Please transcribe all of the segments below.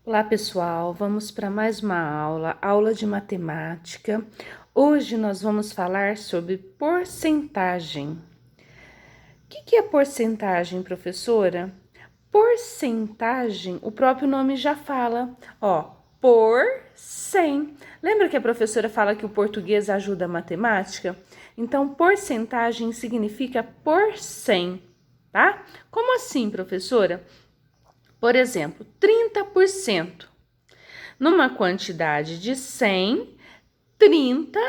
Olá, pessoal. Vamos para mais uma aula de matemática. Hoje nós vamos falar sobre porcentagem. O que é porcentagem, professora? Porcentagem, o próprio nome já fala, ó, por 100. Lembra que a professora fala que o português ajuda a matemática? Então, porcentagem significa por 100, tá? Como assim, professora? Por exemplo, 30%. Numa quantidade de 100, 30,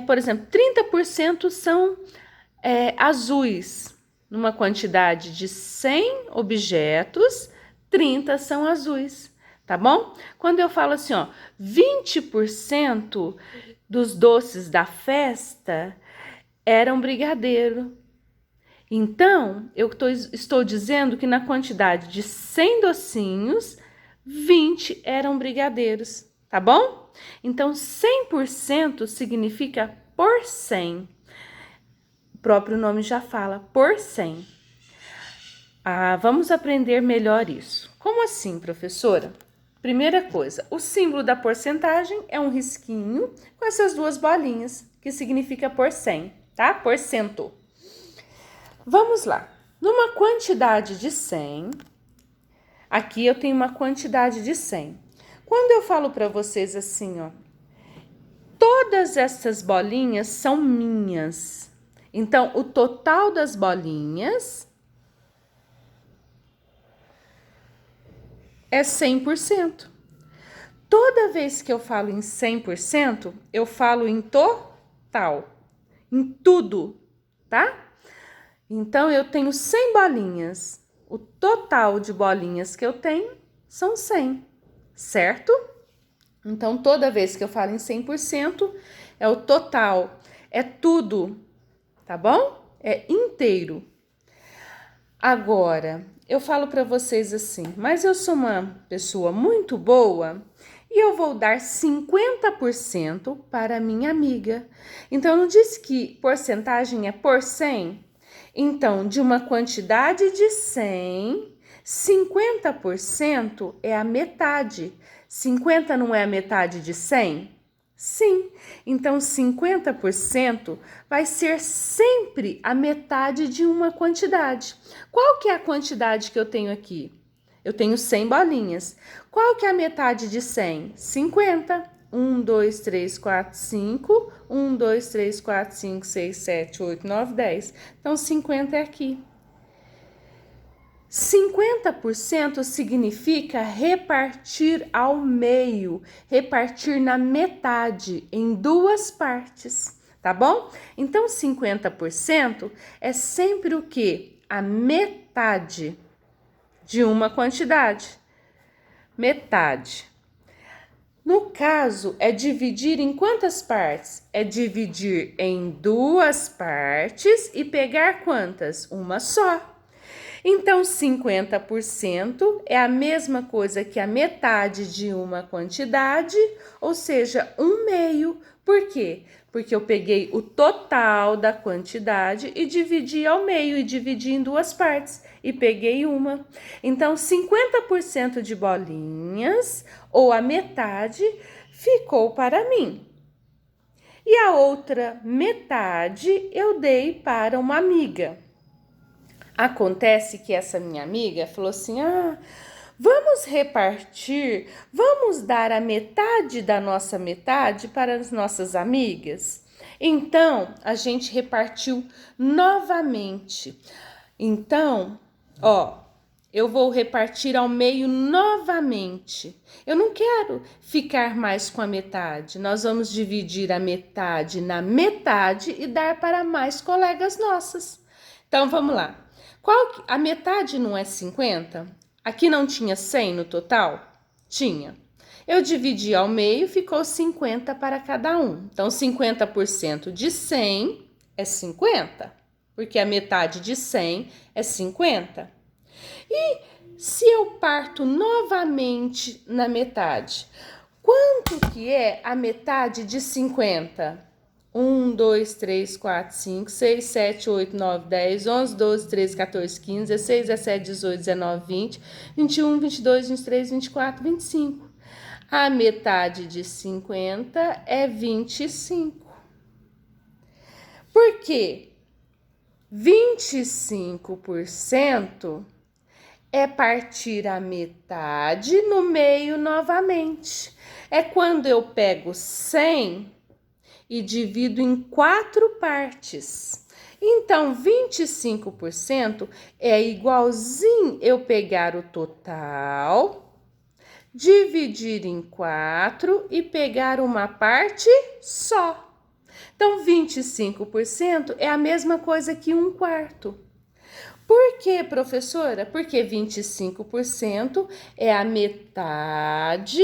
por exemplo, 30% são azuis. Numa quantidade de 100 objetos, 30 são azuis, tá bom? Quando eu falo assim, ó, 20% dos doces da festa eram brigadeiro. Então, eu estou dizendo que na quantidade de 100 docinhos, 20 eram brigadeiros, tá bom? Então, 100% significa por 100. O próprio nome já fala, por 100. Vamos aprender melhor isso. Como assim, professora? Primeira coisa, o símbolo da porcentagem é um risquinho com essas duas bolinhas, que significa por 100, tá? Porcento. Vamos lá. Numa quantidade de 100, aqui eu tenho uma quantidade de 100. Quando eu falo para vocês assim, ó, todas essas bolinhas são minhas. Então, o total das bolinhas é 100%. Toda vez que eu falo em 100%, eu falo em total, em tudo, tá? Então, eu tenho 100 bolinhas. O total de bolinhas que eu tenho são 100, certo? Então, toda vez que eu falo em 100%, é o total, é tudo, tá bom? É inteiro. Agora, eu falo para vocês assim, mas eu sou uma pessoa muito boa e eu vou dar 50% para minha amiga. Então, não disse que porcentagem é por 100? Então, de uma quantidade de 100, 50% é a metade. 50 não é a metade de 100? Sim. Então, 50% vai ser sempre a metade de uma quantidade. Qual que é a quantidade que eu tenho aqui? Eu tenho 100 bolinhas. Qual que é a metade de 100? 50. 1, 2, 3, 4, 5. 1, 2, 3, 4, 5, 6, 7, 8, 9, 10. Então, 50 é aqui. 50% significa repartir ao meio, repartir na metade, em duas partes, tá bom? Então, 50% é sempre o quê? A metade de uma quantidade. Metade. No caso, é dividir em quantas partes? É dividir em duas partes e pegar quantas? Uma só. Então, 50% é a mesma coisa que a metade de uma quantidade, ou seja, um meio. Por quê? Porque eu peguei o total da quantidade e dividi ao meio, e dividi em duas partes, e peguei uma. Então, 50% de bolinhas, ou a metade, ficou para mim. E a outra metade eu dei para uma amiga. Acontece que essa minha amiga falou assim, vamos repartir, vamos dar a metade da nossa metade para as nossas amigas. Então, a gente repartiu novamente. Então, eu vou repartir ao meio novamente. Eu não quero ficar mais com a metade. Nós vamos dividir a metade na metade e dar para mais colegas nossas. Então, vamos lá. A metade não é 50? Aqui não tinha 100 no total? Tinha. Eu dividi ao meio, ficou 50 para cada um. Então, 50% de 100 é 50, porque a metade de 100 é 50. E se eu parto novamente na metade, quanto que é a metade de 50? 1, 2, 3, 4, 5, 6, 7, 8, 9, 10, 11, 12, 13, 14, 15, 16, 17, 18, 19, 20, 21, 22, 23, 24, 25. A metade de 50 é 25. Por quê? 25% é partir a metade no meio novamente. É quando eu pego 100 e divido em 4 partes. Então, 25% é igualzinho eu pegar o total, dividir em 4 e pegar uma parte só. Então, 25% é a mesma coisa que 1/4. Por quê, professora? Porque 25% é a metade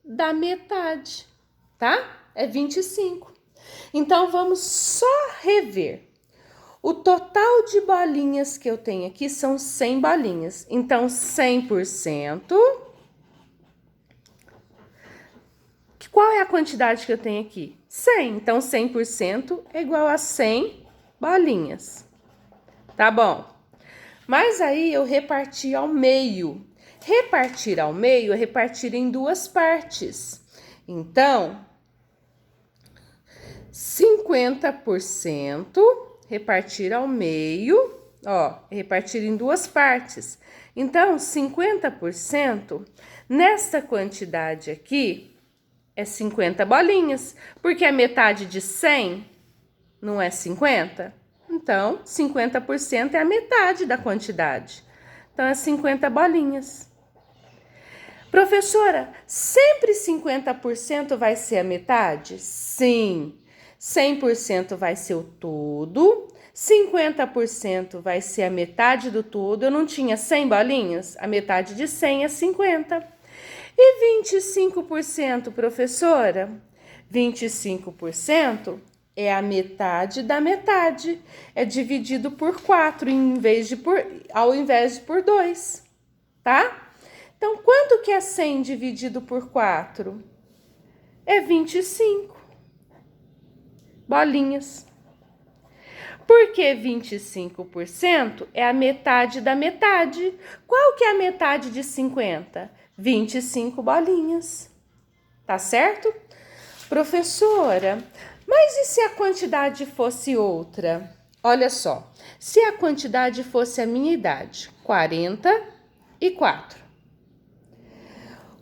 da metade, tá? É 25. Então, vamos só rever. O total de bolinhas que eu tenho aqui são 100 bolinhas. Então, 100%. Qual é a quantidade que eu tenho aqui? 100. Então, 100% é igual a 100 bolinhas. Tá bom? Mas aí eu reparti ao meio. Repartir ao meio é repartir em 2 partes. Então, 50% repartir ao meio, ó, repartir em 2 partes. Então, 50% nesta quantidade aqui é 50 bolinhas, porque a metade de 100 não é 50? Então, 50% é a metade da quantidade. Então, é 50 bolinhas. Professora, sempre 50% vai ser a metade? Sim. 100% vai ser o todo, 50% vai ser a metade do todo. Eu não tinha 100 bolinhas? A metade de 100 é 50. E 25%, professora? 25% é a metade da metade. É dividido por 4 ao invés de por 2, tá? Então, quanto que é 100 dividido por 4? É 25 bolinhas. Porque 25% é a metade da metade. Qual que é a metade de 50? 25 bolinhas. Tá certo? Professora, mas e se a quantidade fosse outra? Olha só, se a quantidade fosse a minha idade, 44.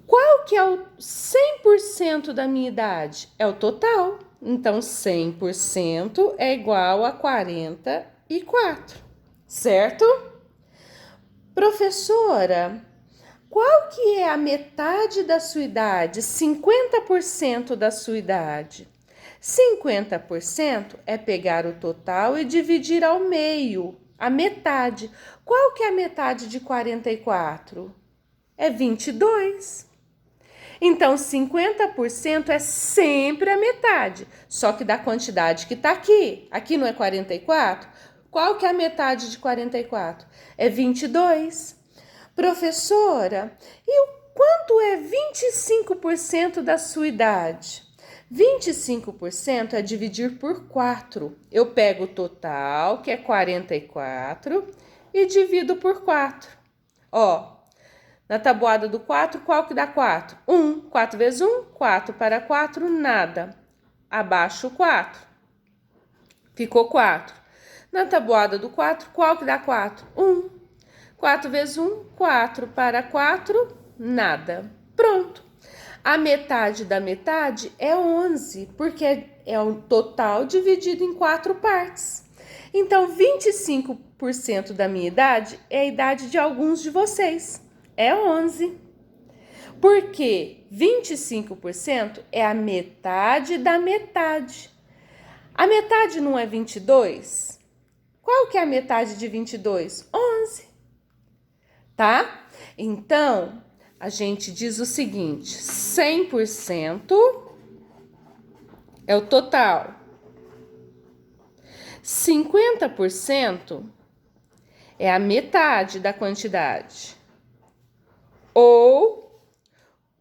Qual que é o 100% da minha idade? É o total. Então, 100% é igual a 44, certo? Professora, qual que é a metade da sua idade? 50% da sua idade. 50% é pegar o total e dividir ao meio, a metade. Qual que é a metade de 44? É 22. Então, 50% é sempre a metade, só que da quantidade que tá aqui. Aqui não é 44? Qual que é a metade de 44? É 22. Professora, e o quanto é 25% da sua idade? 25% é dividir por 4. Eu pego o total, que é 44, e divido por 4. Ó, na tabuada do 4, qual que dá 4? 1. 4 vezes 1, 4 para 4, nada. Abaixo 4. Ficou 4. Na tabuada do 4, qual que dá 4? 1. 4 vezes 1, 4 para 4, nada. Pronto. A metade da metade é 11, porque é o total dividido em 4 partes. Então, 25% da minha idade é a idade de alguns de vocês. É 11. Porque 25% é a metade da metade. A metade não é 22? Qual que é a metade de 22? 11. Tá? Então, a gente diz o seguinte: 100% é o total. 50% é a metade da quantidade. Ou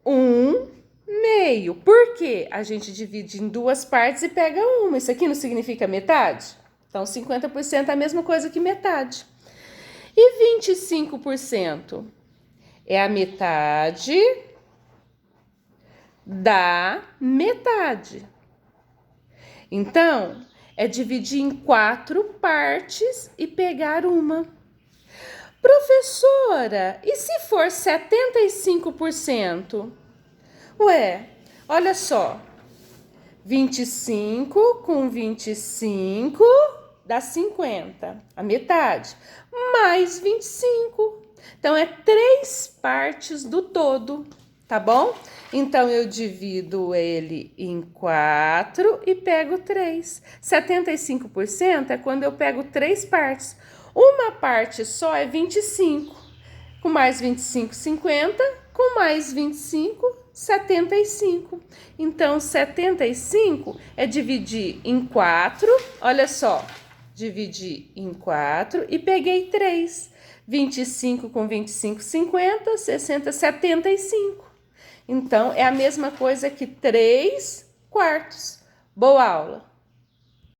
1/2. meio. Por quê? A gente divide em duas partes e pega uma. Isso aqui não significa metade? Então, 50% é a mesma coisa que metade. E 25% é a metade da metade. Então, é dividir em 4 partes e pegar uma. Professora, e se for 75%? Ué, olha só. 25 com 25 dá 50, a metade, mais 25. Então, é 3 partes do todo, tá bom? Então, eu divido ele em 4 e pego 3. 75% é quando eu pego 3 partes. Uma parte só é 25. Com mais 25, 50. Com mais 25, 75. Então, 75 é dividir em 4. Olha só, dividi em 4 e peguei 3. 25 com 25, 50, 60, 75. Então, é a mesma coisa que 3 quartos. Boa aula!